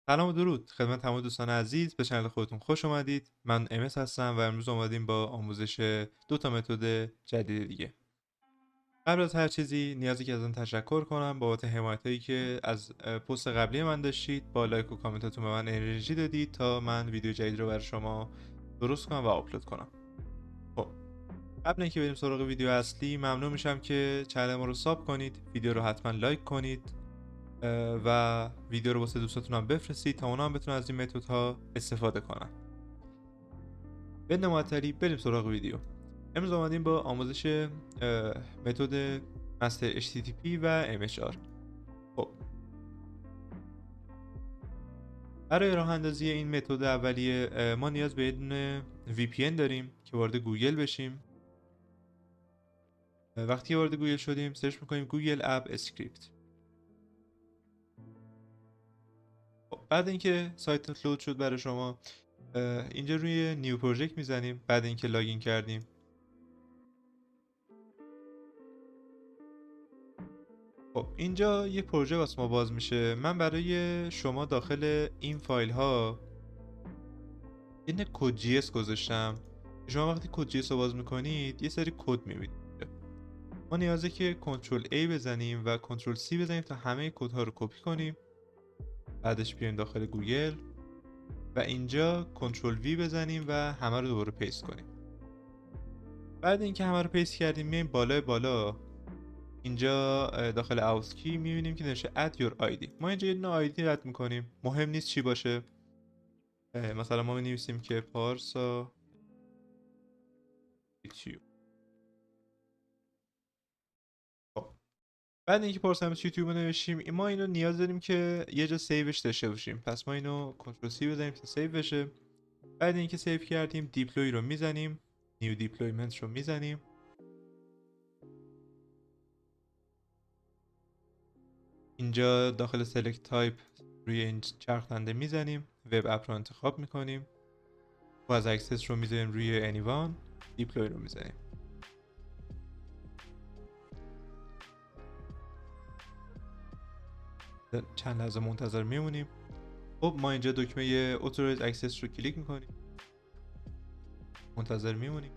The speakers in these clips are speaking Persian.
سلام و درود خدمت تمام دوستان عزیز. به چنل خودتون خوش اومدید. من امس هستم و امروز اومدیم با آموزش دو تا متد جدید دیگه. قبل از هر چیزی نیازی که از اون تشکر کنم بابت حمایتایی که از پست قبلی من داشتید. با لایک و کامنتاتون به من انرژی دادید تا من ویدیو جدید رو برای شما درست کنم و آپلود کنم. خب، قبل اینکه بریم سراغ ویدیو اصلی ممنون میشم که چنل ما رو ساب کنید، ویدیو رو حتما لایک کنید و ویدیو رو واسه دوستاتون هم بفرستید تا اونا هم بتونن از این متدها استفاده کنن. بدون معطلی بریم سراغ ویدیو. امروز آمدیم با آموزش متد مستر HTTP و MHR. خب، برای راه اندازی این متد اولیه ما نیاز به یه دونه VPN داریم که وارد گوگل بشیم. وقتی وارد گوگل شدیم سرچ میکنیم گوگل اپ اسکریپت. بعد اینکه سایت لود شد برای شما اینجا روی نیو پروژکت میزنیم. بعد اینکه لاگین کردیم خب اینجا یه پروژه واسه ما باز میشه. من برای شما داخل این فایل ها یه کد جی اس گذاشتم. شما وقتی کد جی اس رو باز میکنید یه سری کد میبینید. ما نیازه که کنترل A بزنیم و کنترل C بزنیم تا همه کدها رو کپی کنیم. بعدش بیایم داخل گوگل و اینجا کنترل V بزنیم و همه رو دوباره پیست کنیم. بعد اینکه همه رو پیست کردیم میایم بالا اینجا داخل اوت کی میبینیم که نوشته add your ID. ما اینجا یه دونه آیدی رد میکنیم، مهم نیست چی باشه. مثلا ما می‌نویسیم که پارسا یوتیوب. خب، بعد اینکه پارسا یوتیوب رو نوشتیم ما اینو نیاز داریم که یه جا سیوش داشته باشیم. پس ما اینو کنترل سی بزنیم تا سیو بشه. بعد اینکه سیو کردیم دیپلوی رو میزنیم، نیو دیپلویمنت رو میزنیم. اینجا داخل سلکت تایپ روی این چرخنده میزنیم، وب اپ رو انتخاب میکنیم، باز اکسس رو میذاریم روی انیوان، دیپلوی رو میزنیم. چند لحظه منتظر میمونیم. خب ما اینجا دکمه اوتوریز اکسس رو کلیک میکنیم، منتظر میمونیم.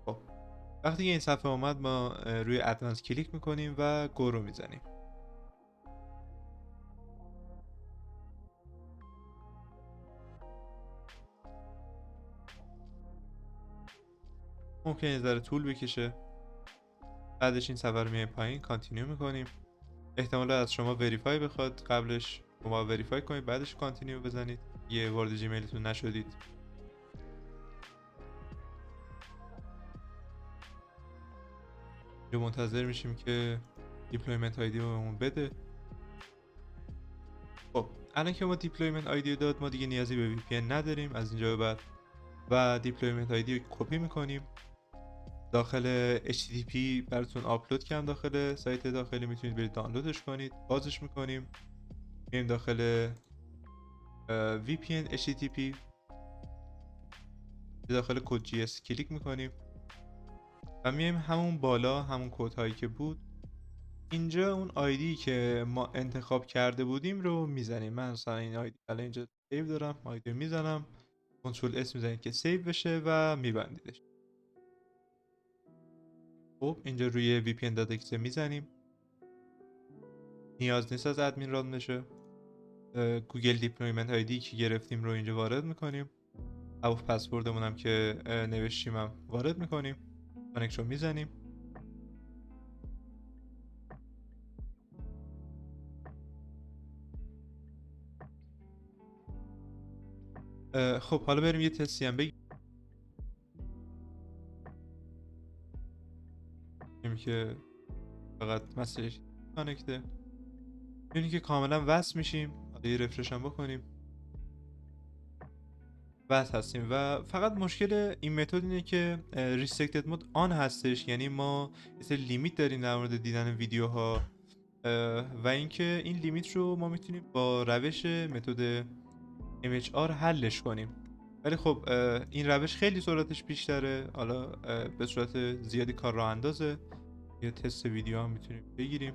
خب وقتی که این صفحه اومد ما روی ادوانس کلیک میکنیم و گو رو میزنیم. ممکنه یه ذره طول بکشه. بعدش این صفحه رو میایم پایین کانتینیو میکنیم. احتمالا از شما وریفای بخواد، قبلش شما وریفای کنید بعدش کانتینیو بزنید یه وارد جیمیلتون نشدید. یا منتظر میشیم که دیپلویمنت آیدی رو بهمون بده. خب الان که ما دیپلویمنت آیدی رو داد ما دیگه نیازی به VPN نداریم از اینجا به بعد و دیپلویمنت آیدی رو کپی میکنیم. داخل HTTP براتون آپلود کردم داخل سایت داخلی، میتونید برید دانلودش کنید. بازش میکنیم، میایم داخل VPN HTTP، داخل کد جی اس کلیک میکنیم و میایم همون بالا همون کد هایی که بود اینجا اون آیدی که ما انتخاب کرده بودیم رو میزنیم. من مثلا این آیدی الان اینجا سیو دارم، آیدی رو میزنم، کنترل اس میزنید که سیو بشه و میبندیدش. خب اینجا روی VPN.exe میزنیم، نیاز نیست از ادمین ران بشه. گوگل دیپلویمنت آیدی که گرفتیم رو اینجا وارد میکنیم، اوف پسوردمون هم که نوشتیم هم وارد میکنیم، کانکت رو میزنیم. خب حالا بریم یه تستی هم بگیم که فقط مسیج کانکته. میبینیم که کاملا وصل میشیم. حالا یه رفرش هم بکنیم، وصل هستیم و فقط مشکل این متد اینه که ریستریکتد مود آن هستش، یعنی ما یه سری لیمیت داریم در مورد دیدن ویدیوها و اینکه این لیمیت رو ما میتونیم با روش متد MHR حلش کنیم. ولی خب این روش خیلی سرعتش بیشتره، حالا به صورت زیادی کار راه اندازه یه تست ویدیو هم میتونیم بگیریم.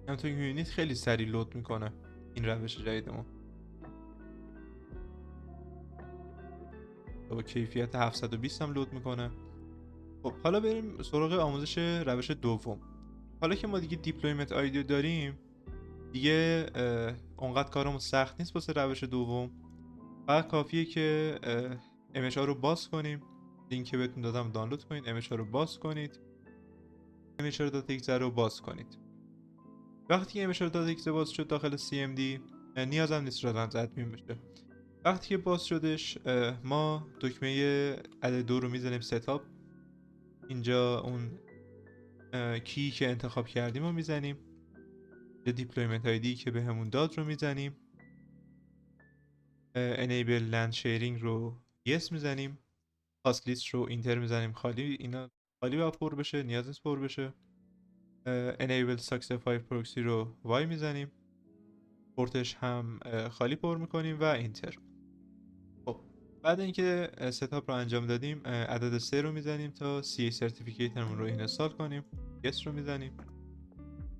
همونطور که میبینید خیلی سریع لود میکنه این روش جدیدمون با کیفیت 720 هم لود میکنه. خب حالا بریم سراغ آموزش روش دوم. حالا که ما دیگه دیپلویمنت آیدیو داریم، دیگه اونقدر کارمون سخت نیست واسه روش دوم. فقط کافیه که ایمیج ها رو باز کنیم. لینک که بهتون دادم دانلود کنید، ایمیج ها رو باز کنید، ایمیج ها رو .exe رو باز کنید. وقتی که ایمیج ها رو .exe باز شد داخل CMD، نیاز هم نیست رادنت ادمین بشه. وقتی که باز شدش، ما دکمه عدد 2 رو میزنیم ستاپ. اینجا اون کی که انتخاب کردیم رو میزنیم، یه دیپلویمنت آیدی که بهمون داد رو میزنیم، enable land sharing رو yes میزنیم، تاسک لیست رو اینتر میزنیم خالی. اینا خالی باید پر بشه، نیاز نیست پر بشه. enable successfy proxy رو y میزنیم، پورتش هم خالی پر میکنیم و اینتر. خب بعد اینکه ستاپ رو انجام دادیم، عدد 3 رو میزنیم تا CA سرتیفیکیتمون رو اینستال کنیم، yes رو میزنیم.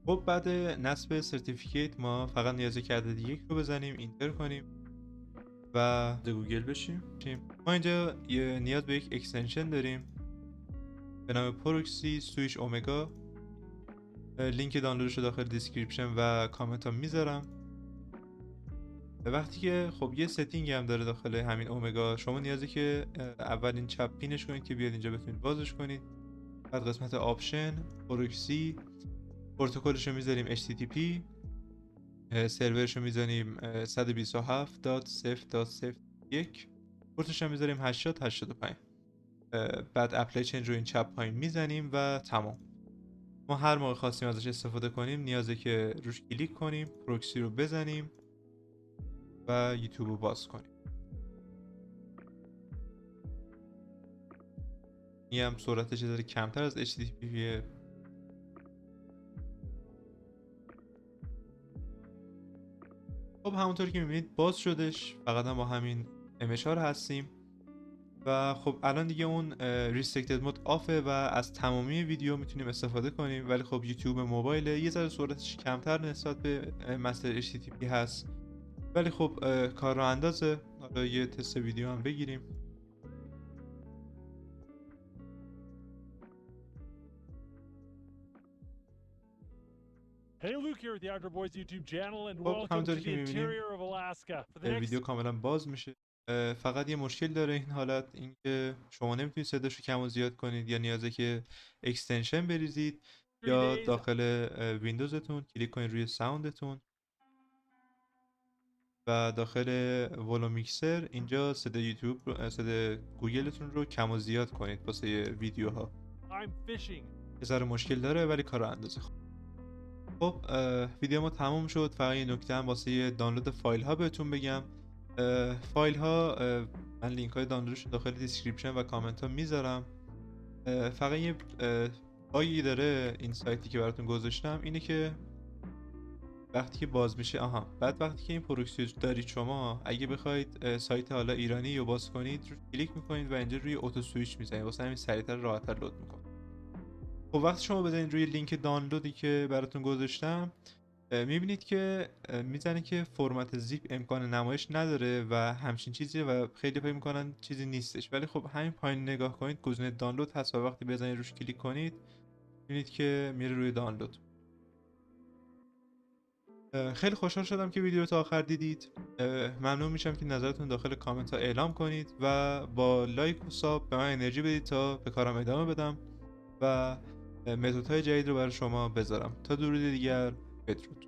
خب بعد نصب سرتیفیکیت ما فقط نیازه که عدد 1 رو بزنیم، اینتر کنیم و وارد گوگل بشیم. ما اینجا نیاز به یک اکستنشن داریم به نام پروکسی سویچ اومگا. لینک دانلودش رو داخل دیسکریپشن و کامنت ها میذارم. وقتی که خب یه ستینگ هم داره داخل همین اومگا، شما نیازه که اولین چپ پینش کنید که بیاد اینجا بتونید بازش کنید. بعد قسمت آپشن پروکسی، پروتکلش رو میذاریم HTTP، سرورش رو میذاریم 127.0.0.1، پورتش رو میذاریم 8085. بعد اپلای چنج رو این چپ پایین میزنیم و تمام. ما هر موقع خواستیم ازش استفاده کنیم نیازه که روش کلیک کنیم، پروکسی رو بزنیم و یوتیوب رو باز کنیم. این هم سرعتش داره کمتر از HTTP. خب همونطور که میبینید باز شدش، فقط هم با همین ایمیج ها رو هستیم و خب الان دیگه اون ریستریکتد مود آفه و از تمامی ویدیو میتونیم استفاده کنیم. ولی خب یوتیوب موبایل یه ذره سرعتش کمتر نسبت به مستر HTTP هست، ولی خب کار رو اندازه. حالا یه تست ویدیو هم بگیریم. Hey, Luke here with the Outdoor Boys YouTube channel and خب welcome to همونطور که the میبینیم interior of Alaska. For the next ویدیو کاملا باز میشه. فقط یه مشکل داره این حالت، اینکه شما نمیتونید صداشو کم و زیاد کنید، یا نیازه که اکستنشن بریزید 3 یا days, داخل ویندوزتون کلیک کنید روی ساوندتون و داخل ولوم میکسر اینجا صدای یوتیوب، صدای گوگلتون رو کم و زیاد کنید واسه ویدیوها. I'm fishing. یه ذره مشکل داره ولی کار اندازه. خب ویدیو ما تموم شد. فقط یه نکته هم واسه دانلود فایل ها بهتون بگم. فایل ها من لینک های دانلودش داخل دیسکریپشن و کامنت ها میذارم. فقط یه باگی داره این سایتی که براتون گذاشتم، اینه که وقتی که باز میشه بعد وقتی که این پروکسی دارید شما، اگه بخواید سایت حالا ایرانی رو باز کنید رو کلیک میکنید و اینجا روی اوتو سویچ میزنید، واسه همین سریعتر راحت‌تر لود میکنه. خب وقتی شما بزنید روی لینک دانلودی که براتون گذاشتم، میبینید که میزنه که فرمت زیپ امکان نمایش نداره و همچین چیزیه و خیلی فکر میکنن چیزی نیستش، ولی خب همین پایین نگاه کنید گزینه دانلود هست و وقتی بزنید روش کلیک کنید میبینید که میره روی دانلود. خیلی خوشحال شدم که ویدیو رو تا آخر دیدید. ممنون میشم که نظرتون داخل کامنت ها اعلام کنید و با لایک و ساب به من انرژی بدید تا به کارم ادامه بدم و متدهای جدید رو برای شما بذارم. تا درود دیگر، بدرود.